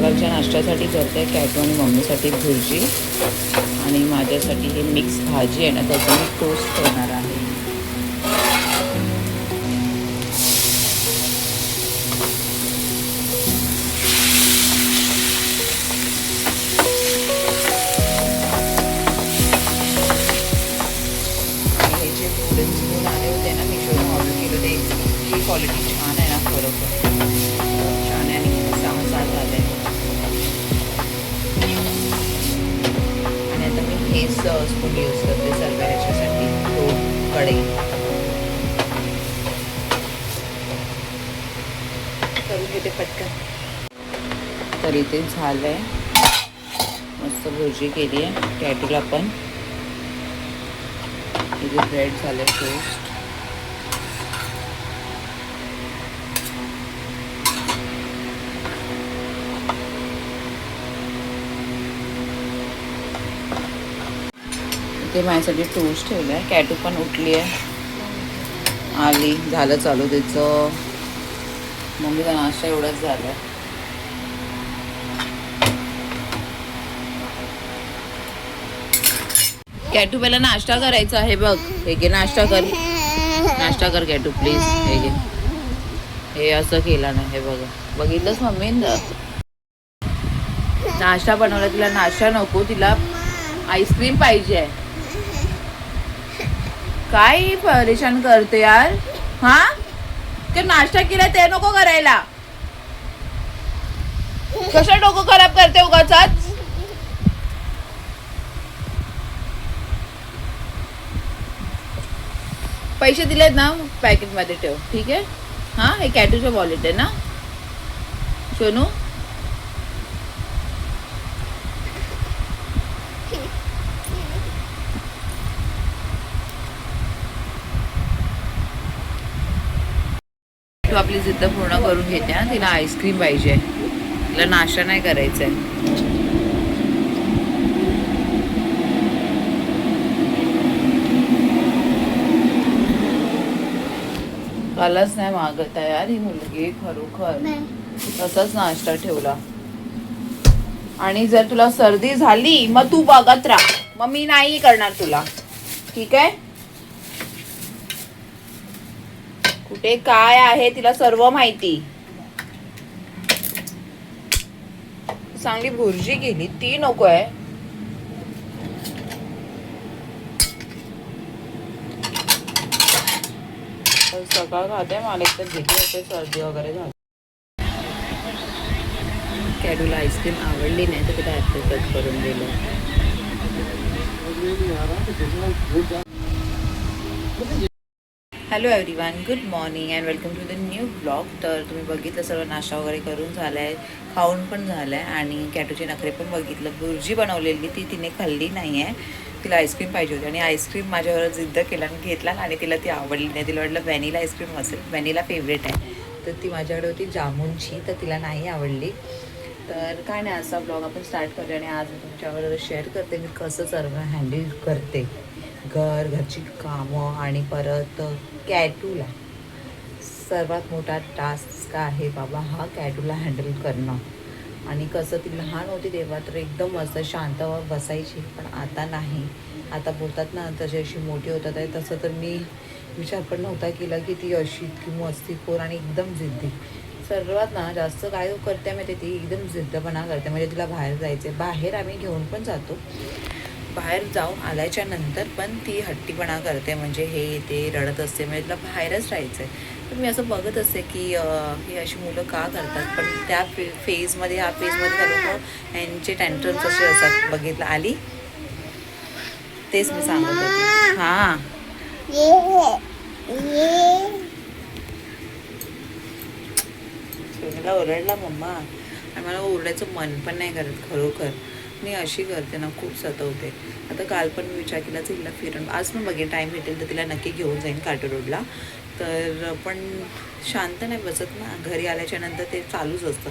सकाळच्या नाश्त्यासाठी करते कॅटू आणि मम्मीसाठी भुर्जी आणि माझ्यासाठी हे मिक्स भाजी आहे ना त्याचं मी टोस्ट करणार आहे. हे जे वुडन स्पून आले होते ना मी शोरूम ऑर्डर केलं ते ही क्वालिटी छान आहे ना खरोखर छान आहे आणि 6 झालं आहे. आणि आता मी हेच स्पून यूज करते सर्व ह्याच्यासाठी तो कढई करून घेते पटकन. तर इथे झालं आहे मस्त भुर्जी केली आहे कॅटूला पण. इथे ब्रेड झालं टोस्ट. ते माझ्यासाठी टोस्ट ठेवलं आहे. कॅटू पण उठली आहे आली झालं चालू त्याचं. मम्मीचा नाश्ता एवढाच झाला. कॅटू पहिला नाश्ता करायचा आहे बघ. हे घे नाश्ता कर. नाश्ता कर कॅटू प्लीज. हे घे. हे असं केलं ना हे बघ बघितलंच मम्मी नाश्ता बनवला. तिला नाश्ता नको तिला आईस्क्रीम पाहिजे. काय परेशान करते यार. हा ते नाश्ता केला ते नको करायला. कसं डोकं खराब करते उगाच. पैसे दिलेत ना पॅकेट मध्ये ठेव ठीक आहे. हा हे कॅटूचं वॉलेट आहे ना सोनू. तू आपली जिद्द पूर्ण करून घेते. तिला आईस्क्रीम पाहिजे. तिला नाश्ता नाही करायचा आहे. कालच नाही मागत आहे यार ही मुलगी खरोखर. तसाच नाश्ता ठेवला. आणि जर तुला सर्दी झाली मग तू बघत राहा. मग मी नाही करणार तुला ठीक आहे. कुठे काय आहे तिला सर्व माहिती. चांगली भुर्जी केली ती नको आहे. सकाळ खाते मला एक तर भीती असते सर्दी वगैरे झाली. कॅडूला आईस्क्रीम आवडली नाही तर तिला ॲपल कट करून दिलं. Hello everyone good morning and welcome to the new blog. तर तुम्ही बघितलं सर्व नाश्ता वगैरे करून झाला आहे. खाऊन पण झालं आहे आणि कॅटूचे नखरे पण बघितलं. भुर्जी बनवलेली ती तिने खाल्ली नाही आहे. तिला आईस्क्रीम पाहिजे होती आणि आईस्क्रीम माझ्यावर जिद्द केला आणि घेतला आणि तिला ती आवडली नाही. तिला वाटलं व्हॅनिला आईस्क्रीम असेल. व्हॅनिला फेवरेट आहे तर ती माझ्याकडे होती जामूनची तर तिला नाही आवडली. तर काय नाही असा ब्लॉग आपण स्टार्ट करूया आणि आज मी तुमच्यावर शेअर करते मी कसं सर्व हँडल करते घरची कामं आणि परत कॅटूला. सर्वात मोठा टास्क आहे बाबा हा कॅटूला हँडल करणं. आणि कसं ती लहान होती तेव्हा तर एकदम मस्त शांत बसायची पण आता नाही. आता बोलतात ना तशी अशी मोठी होतात आहे तसं तर मी विचार पण नव्हता केला की ती अशी इतकी मस्तीखोर आणि एकदम जिद्दी. सर्वात ना जास्त काय करते माहिती ती एकदम जिद्दपणा करते. म्हणजे तिला बाहेर जायचं बाहेर आम्ही घेऊन पण जातो. बाहेर जाऊन आल्याच्या नंतर पण ती हट्टीपणा करते. म्हणजे हे ते रडत असते म्हणजे तिला बाहेरच राहायचं आहे. तर मी असं बघत असते की ही अशी मुलं का करतात पण त्या फेजमध्ये ह्या फेजमध्ये लोक यांचे टँट्रम्स असे असतात. बघितलं आली तेच मी सांगत होते. हां मला ओरडला मम्मा आणि मला ओरडायचं मन पण नाही करत खरोखर. मी अशी करते ना खूप सतवते. आता काल पण मी विचार केला तिला फिरून आज पण बघेन टाईम भेटेल तर तिला नक्की घेऊन जाईन काटो रोडला. तर पण शांत नाही बसत ना. घरी आल्याच्या नंतर ते चालूच असतं.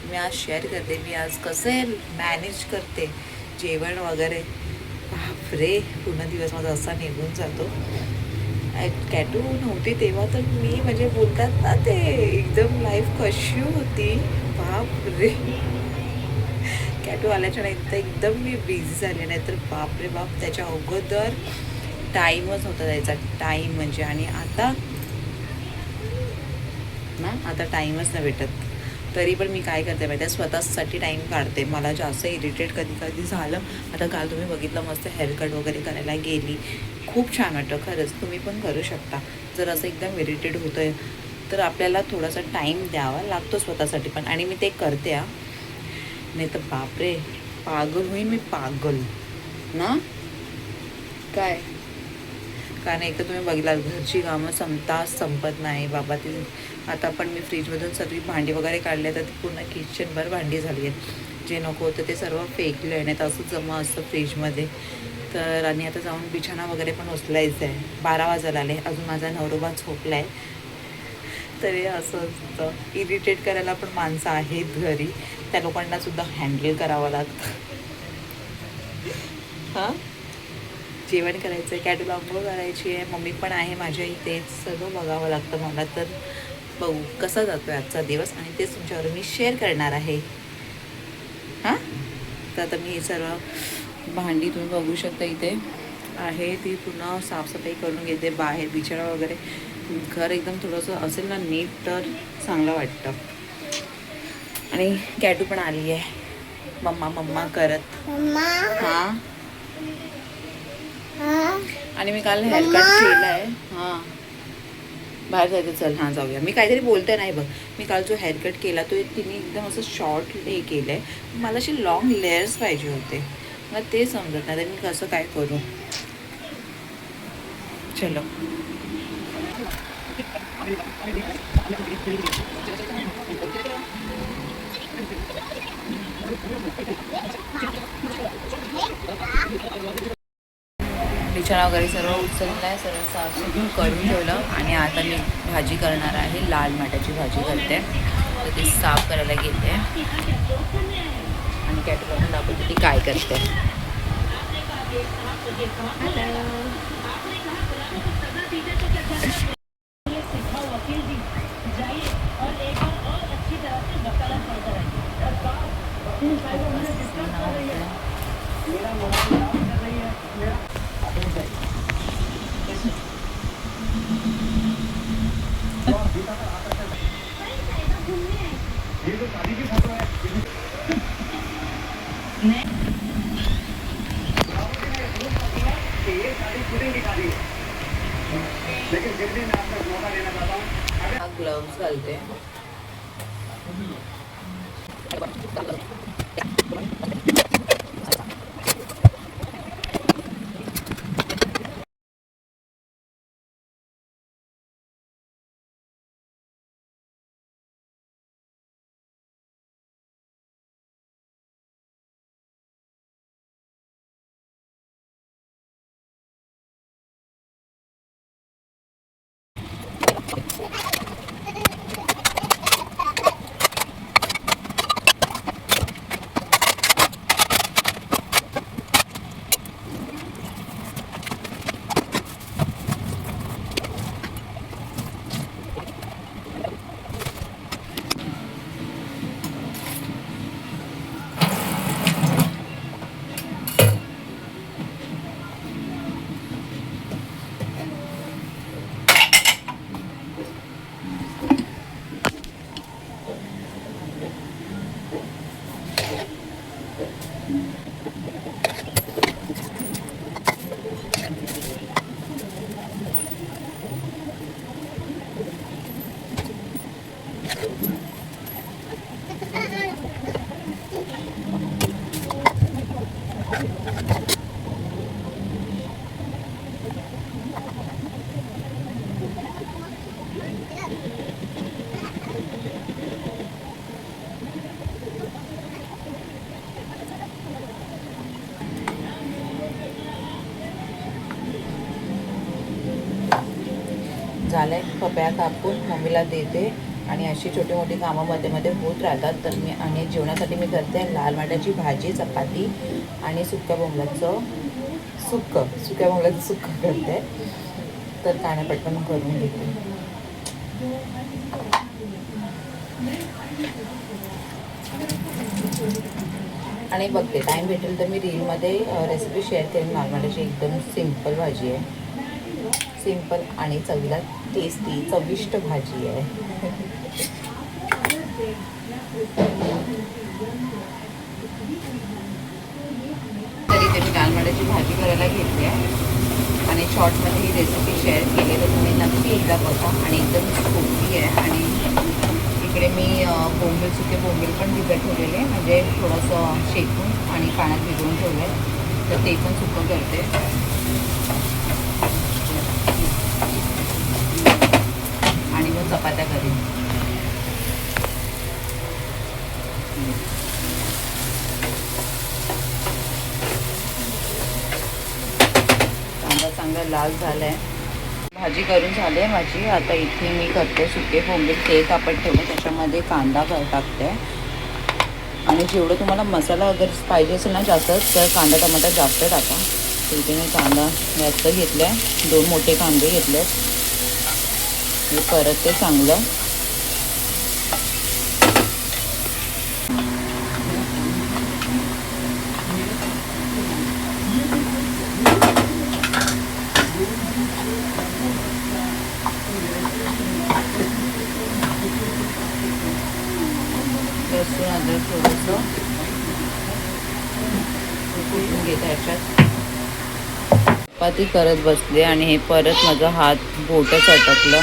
मी आज शेअर करते मी आज कसं मॅनेज करते जेवण वगैरे. बापरे पूर्ण दिवस माझा असा निघून जातो. कॅटू नव्हती तेव्हा तर मी म्हणजे बोलतात ना ते एकदम लाईफ कशी होती बापरे. कॅटू आल्याच्या नंतर एकदम मी बिझी झाले, नाही तर बापरे बाप त्याच्या अगोदर टाईमच होता त्याचा टाईम म्हणजे. आणि आता टाईमच नाही भेटत. तरी पण मी काय करते माहिती आहे, स्वतःसाठी टाईम काढते. मला जास्त इरिटेट कधी कधी झालं. आता काल तुम्ही बघितलं, मस्त हेअरकट वगैरे करायला गेली, खूप छान वाटतं खरंच. तुम्ही पण करू शकता. जर असं एकदम इरिटेट होतं आहे तर आपल्याला थोडासा टाईम द्यावा लागतो स्वतःसाठी पण, आणि मी ते करते. नाही तर बापरे पागल होईन मी, पागल ना. काय कारण एक तर तुम्ही बघितलात, घरची कामं संपत नाही बाबा. ती आता पण मी फ्रीजमधून सगळी भांडी वगैरे काढली, तर ती पूर्ण किचनभर भांडी झाली आहेत. जे नको होतं ते सर्व फेकलं आहे, नाही तर असंच जमा असतं फ्रीजमध्ये. तर आणि आता जाऊन बिछाना वगैरे पण उचलायचं आहे. 12 वाजायला आले, अजून माझा नवरोबा झोपला आहे. तरी असं असतं, इरिटेट करायला पण माणसं आहेत घरी, त्या लोकांनासुद्धा हँडल करावं लागतं. हां, जेवण करायचं आहे, कॅटूला आंघोळ करायची आहे, मम्मी पण आहे माझ्या इथे, सगळं बघावं लागतं मला. तर बघू कसा जातो आहे आजचा दिवस, आणि तेच तुमच्यावर मी शेअर करणार आहे. हां, तर आता मी सर्व भांडी तुम्ही बघू शकता इथे आहे, ती पूर्ण साफसफाई करून घेते. बाहेर बिछाना वगैरे, घर एकदम थोडंसं असेल ना नीट तर चांगलं वाटतं. आणि कॅटू पण आली आहे, मम्मा मम्मा करत. हां, आणि मी काल हेअरकट केला आहे. हां, बाहेर जायचं, चल हां जाऊया. मी काहीतरी बोलते नाही बघ. मी काल जो हेअरकट केला तो तिने एकदम असं शॉर्ट हे केलं आहे. मला असे लॉंग लेयर्स पाहिजे होते, मला ते समजत नाही, तर मी कसं काय करू. चलो, बिछाना वगैरे सर्व उचलला आहे, सर्व साफसफाई करून ठेवलं. आणि आता मी भाजी करणार आहे, लाल माटाची भाजी करते. तर ती साफ करायला घेते आणि कॅटूला दाखवते ती काय करते. हा ग्लव्स घालते. झालं आहे. पपया कापून मम्मीला देते आणि अशी छोटी मोठी कामं मध्ये मध्ये होत राहतात. तर मी आणि जेवणासाठी मी करते लाल माटाची भाजी, चपाती आणि सुक्या बोंबलाचं सुक्कं करते. तर काय पटकन करून घेते. आणि बघते टाईम भेटेल तर मी रीलमध्ये रेसिपी शेअर करेन. नारमाड्याची एकदम सिंपल भाजी आहे. सिंपल आणि चवीला टेस्टी चविष्ट भाजी आहे. तरी ते मी नारमाड्याची भाजी करायला घेतली आहे आणि शॉर्टमध्ये ही रेसिपी शेअर केली तर तुम्ही नक्की एकदा बघा. आणि एकदम सोपी आहे. आणि इकडे मी बोंबील सुके बोंबील पण भिजत ठेवलेले, म्हणजे थोडंसं शेकून आणि पाण्यात भिजवून ठेवले, तर ते पण सुकं करते. आणि मग चपात्या करेन. कांदा चांगला लाल झाला आहे. भाजी करून झाली आहे माझी. आता इथे मी करते सुके बोंबील. तेल तापत ठेवले, त्याच्यामध्ये कांदा टाकते. आणि जेवढं तुम्हाला मसाला अगर पाहिजे असेल ना जास्त, तर कांदा टमाटर जास्त टाका. तर इथे मी कांदा जास्त घेतला आहे, 2 मोठे कांदे घेतले आहेत. हे परत ते चांगलं लसूण अद्रक थोडंसं कुटून घेते ह्याच्यात. चपाती करत बसले आणि हे परत माझा हात बोटच अटकलं.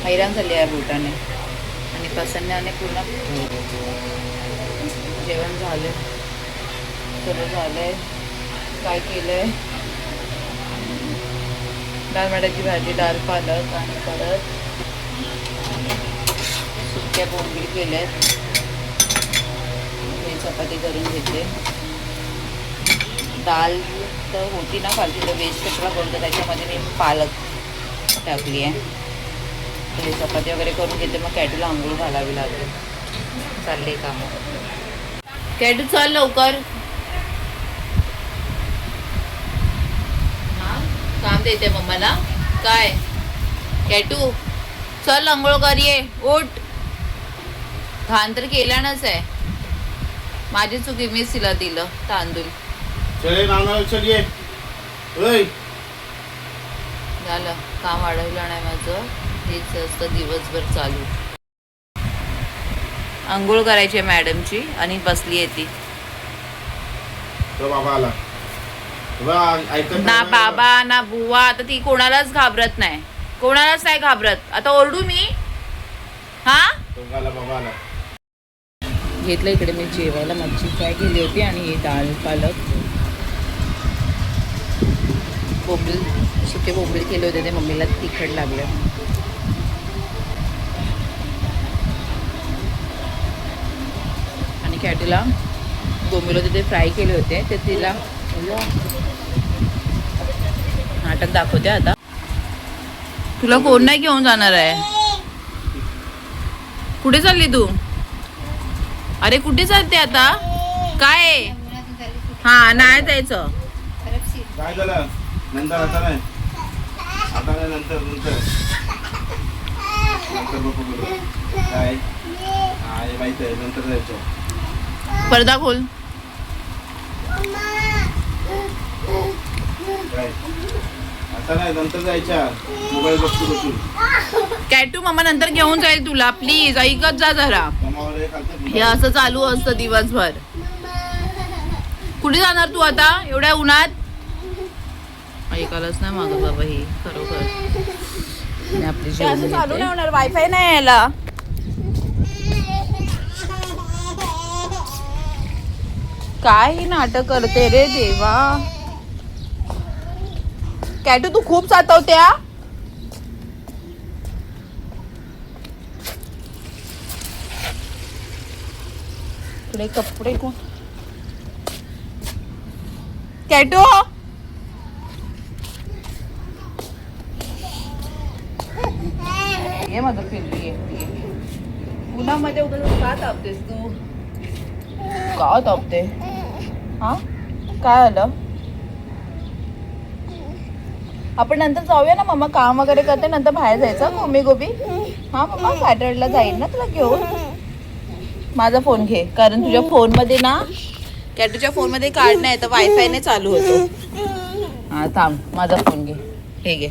हैराण झाली आहे बोटाने. आणि प्रसन्नाने पूर्ण जेवण झालं, सगळं झालंय. काय केलंय? नारमाड्याची भाजी, डाळ पालक आणि परत सुक्या बोंबील केल्यात. हे चपाती करून घेते. डाळ तर होती ना खालची, तर वेस्ट कचरा करतो, त्याच्यामध्ये मी पालक टाकली आहे. तर हे चपाती वगैरे करून घेते. मग कॅटूला आंघोळ घालावी लागेल. चालले कामं. कॅटू चल लवकर. काम देते मम्माला. काय कॅटू चल आंघोळ कर, ये उठ. घाण तर केल्यानच आहे. माझी चुकी, मीच तिला दिलं तांदूळ. झालं काम वाढवलं नाही माझं. हेच असतं दिवसभर चालू. आंघोळ करायची आहे मॅडमची आणि बसली आहे ती. ना बाबा ना बुवा. आता ती कोणालाच घाबरत नाही, कोणालाच नाही घाबरत. आता ओरडू मी? हा घेतलं. इकडे मी जेवायला मच्छी फ्राय केली होती आणि ही डाळ पालक बोंबील सुके बोंबील केले होते. ते मम्मीला तिखट लागले. आणि कॅटूला बोंबील होते ते फ्राय केले होते, ते तिला नाटक दाखवते. आता तुला कोण नाही घेऊन जाणार आहे? कुठे चालली तू? अरे कुठे चालते आता? काय? हा नाही जायचं. काय झालं? नंतर आता नाही, आता नाही, नंतर नंतर नंतर बघू. काय आहे माहिती आहे, नंतर जायचं. पडदा खोल. काय आता नाही, नंतर जायच्या. मोबाईल बघतो बसून. कॅटू मम्मा नंतर घेऊन जाईल तुला. प्लीज ऐकत जा जरा. हे असं चालू असतं दिवसभर. कुठे जाणार तू आता एवढ्या उन्हात? ऐकायलाच नाही मागं बाबा. ही खरोखर आपली जेवण चालू नाही होणार. वायफाय नाही यायला. काय ही नाटक करते रे देवा. कॅटू तू खूप सातवते. इकडे कपडे कोण? कॅटू ये माझं फिरली. ये उन्हामध्ये उगाच का तापतेस तू? का तापते? हा काय आलं? आपण नंतर जाऊया ना मम्मा, काम वगैरे करते नंतर बाहेर जायचं मम्मी गोबी. हा मम्मा कॅटरला जाईल ना तुला घेऊन. माझा फोन घे, कारण तुझ्या फोनमध्ये ना कॅटूच्या फोनमध्ये कार्ड नाही तर वायफायने चालू होतो. हा थांब, माझा फोन घे, हे घे.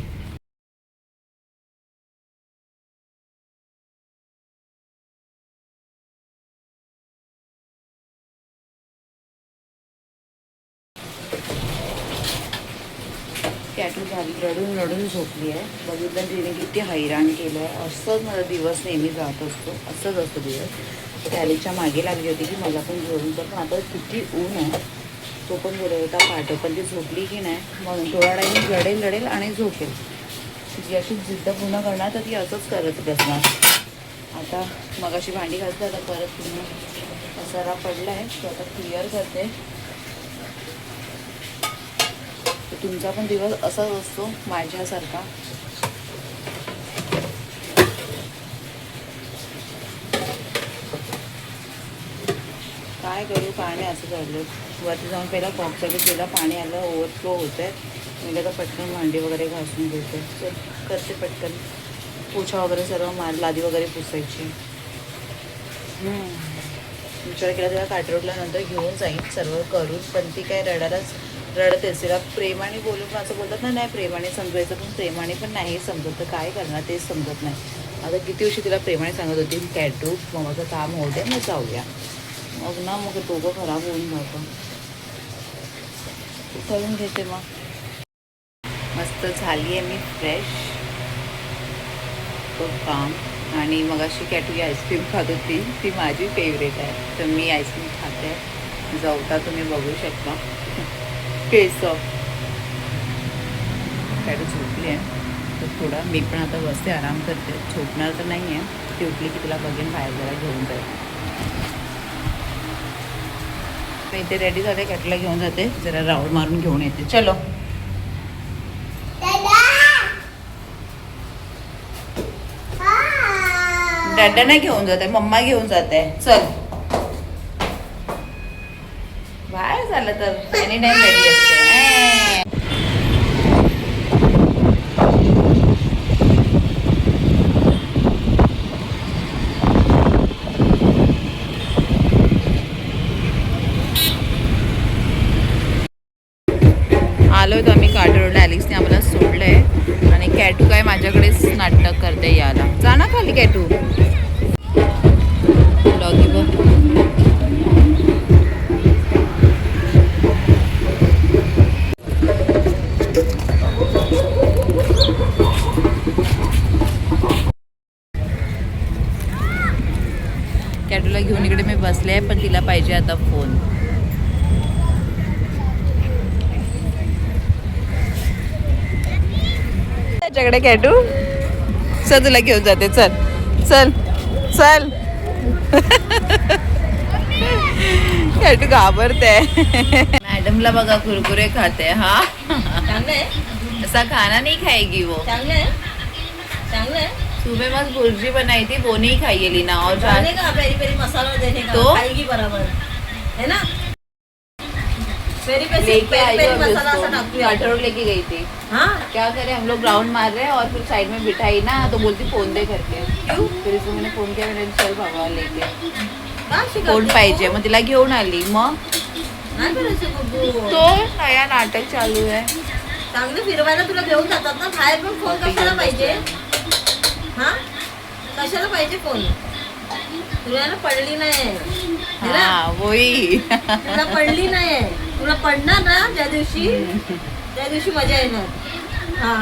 कॅटू झाली रडून रडून झोपली आहे. बघितलं तिने किती हैराण केलं आहे. असंच माझा दिवस नेहमी जात असतो, असंच असतो दिवस. कॅलीच्या मागे लागली होती की मला पण घेऊन तर, पण आता किती ऊन आहे. तो पण बोलत होता पाठव, पण ती झोपली की नाही म्हणून थोडा टाईम रडेल आणि झोपेल. तिची अशी जिद्द पूर्ण करणार तर ती असंच करत बसणार. आता मगाशी भांडी घालते, आता परत पूर्ण पसारा पडला आहे तो आता क्लिअर करते. तुमचा पण दिवस असाच असतो माझ्यासारखा. काय करू काय नाही असं झालं. वरती जाऊन पहिला कॉकच्या गेला, पाणी आलं, ओव्हरफ्लो होत आहे. मी आता पटकन भांडी वगैरे घासून घेते. चल करते पटकन. पोछा वगैरे सर्व मार, लादी वगैरे पुसायची. विचार केला तेव्हा काठरोडला नंतर घेऊन जाईन सर्व करून, पण ती काय रडत असेल. प्रेमाने बोलून असं बोलतात ना, नाही प्रेमाने समजायचं, पण प्रेमाने पण नाही समजत तर काय करणार तेच समजत नाही. आता किती वर्षी तिला प्रेमाने सांगत होती कॅटू ममाचं काम होऊ दे मग जाऊया, मग डोकं खराब होऊन जातं. करून घेते मग. मस्त झाली आहे मी फ्रेश. तो काम. आणि मग अशी कॅटू आईस्क्रीम खात होती, ती माझी फेवरेट आहे, तर मी आईस्क्रीम खाते. जाऊता तुम्ही बघू शकता. केस कॅटू झोपली आहे तर थोडा मी पण आता बसते, आराम करते. झोपणार तर नाही आहे, ती उठली की तिला बघेन बाहेर जरा घेऊन जाईल. मी इथे रेडी झाले, कॅटूला घेऊन जाते, जरा राऊंड मारून घेऊन येते. चलो डॅडा नाही घेऊन जाते, मम्मा घेऊन जाते. चल बाहेर झालं तर एनी टाइम रेडी असते. आलोय तर आम्ही काठरोडला. ॲलेक्सने आम्हाला सोडलं आहे आणि कॅटू काय माझ्याकडेच नाटक करते याला. जा ना खाली कॅटू. डॉगी बघ. कॅटूला घेऊन इकडे मी बसले आहे, पण तिला पाहिजे आता फोन. त्याच्याकडे कॅटू. चल तुला घेऊन जाते, चल चल चल. कॅटू घाबरते. मॅडमला बघा कुरकुरे खाते. हा ऐसा खाना नहीं खाएगी वो. सुबह मस्त भुर्जी बनाई थी, वो नहीं खाई है लीना. और का पेरी पेरी मसाला देने का तो खाएगी बराबर है ना. पेरी पेरी लेके आई पेरी हो मसाला उसको. सा डालती काठरोड लेके गई थी. हाँ क्या करे, हम लोग ग्राउंड मार रहे हैं और फिर साइड में बिठाई ना, तो बोलती फोन दे करके. क्यों? फिर इसको मैंने फोन किया, मैंने चल बाबा लेके. का शिकवते फोन पाहिजे, मग तिला घेऊन आली. मग नाही करायचं बघू. तो नया नाटक चालू आहे. चांगलं फिरवायला तुला घेऊन जातात ना बाहेर, पण फोन कशाला पाहिजे. हा कशाला पाहिजे फोन. तुला ना पडली नाही है ना? हा वही. तुला पडली नाही आहे. तुला पडणार ना ज्या दिवशी मजा येणार. हा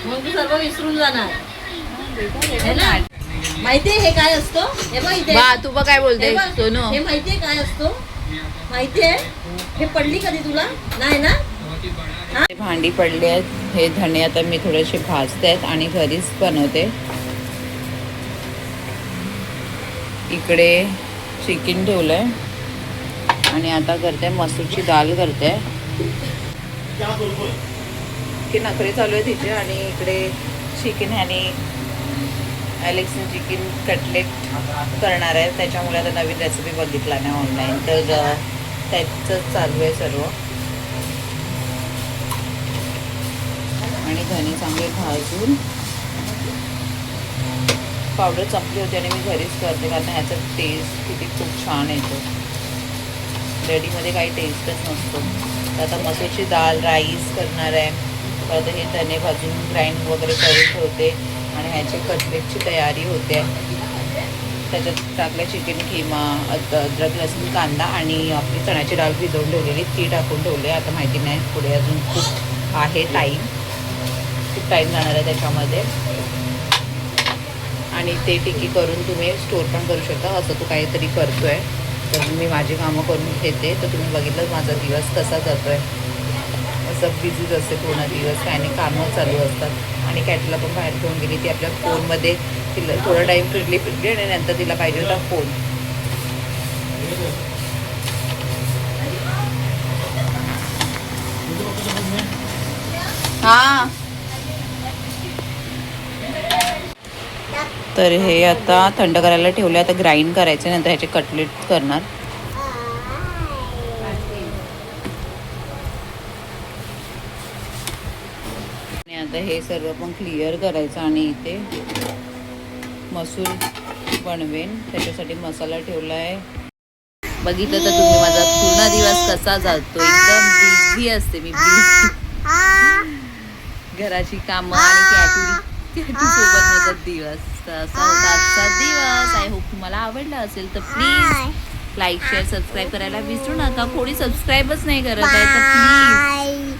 मग तू सर्व विसरून जाणार है ना. माहितीये हे काय असतो. हे बघ इथे. बा तू बघ काय बोलते हे बघ, सोनू. हे माहितीये काय असतो. माहितीये हे पडली कधी तुला नाही ना. भांडी पडली आहेत. हे धणे आता मी थोडेसे भाजते आहेत आणि घरीच बनवते. इकडे चिकन ठेवलंय आणि आता करते मसूरची डाळ करते. की नखरे चालू आहे तिचे. आणि इकडे चिकन आणि ॲलेक्सने चिकन कटलेट करणार आहे, त्याच्यामुळे आता नवीन रेसिपी बघितला नाही ऑनलाईन, तर त्याचंच चालू आहे सर्व. आणि धने चांगले भाजून. पावडर संपली होती आणि मी घरीच करते कारण ह्याचा टेस्ट किती खूप छान येतो. रेडीमध्ये काही टेस्टच नसतो. तर आता मसूरची डाळ राईस करणार आहे. परत हे धने भाजून ग्राइंड वगैरे करून ठेवते आणि ह्याची कटलेटची तयारी होते. त्याच्यात टाकलं चिकन किमा, अद्रक लसूण कांदा आणि आपली चण्याची डाळ भिजवून ठेवलेली ती टाकून ठेवले. आता माहिती नाही पुढे अजून खूप आहे खूप टाईम जाणार आहे त्याच्यामध्ये. आणि ते टिकी करून तुम्ही स्टोर पण करू शकता. असं तू काहीतरी करतो आहे तर मी माझी कामं करून घेते. तर तुम्ही बघितलं माझा दिवस कसा जातो आहे. असं बिझीच असते पूर्ण दिवस, काही नाही कामं चालू असतात. आणि कॅटला पण बाहेर घेऊन गेली. ती आपल्या फोनमध्ये तिला थोडा टाईम फिरली आणि नंतर तिला पाहिजे होता फोन. हां तर हे आता थंड करायला ठेवले. आता ग्राइंड करायचे, नंतर ह्याचे कटलेट करणार. आणि आता हे सर्व पण क्लिअर करायचं आणि इथे मसूर बनवेन त्याच्यासाठी मसाला ठेवला आहे. बघितलं तर तुम्ही माझा पूर्ण दिवस कसा जातो. एकदम बिझी असते मी, घराची कामं आणि कॅटू सोबत माझा दिवस. तर असा होता आजचा दिवस. आय होप तुम्हाला आवडला असेल तर प्लीज लाईक शेअर सबस्क्राईब करायला विसरू नका. कोणी सबस्क्राईबच नाही करत आहे तर प्लीज.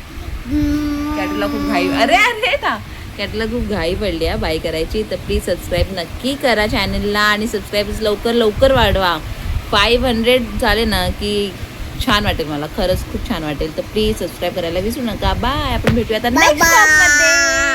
कॅटूला खूप घाई, अरे ना कॅटूला खूप घाई पडली आहे बाय करायची. तर प्लीज सबस्क्राईब नक्की करा चॅनलला आणि सबस्क्राईब लवकर वाढवा. 500 झाले ना की छान वाटेल मला, खरंच खूप छान वाटेल. तर प्लीज सबस्क्राईब करायला विसरू नका. बाय. आपण भेटूया आता नेक्स्ट व्लॉगमध्ये.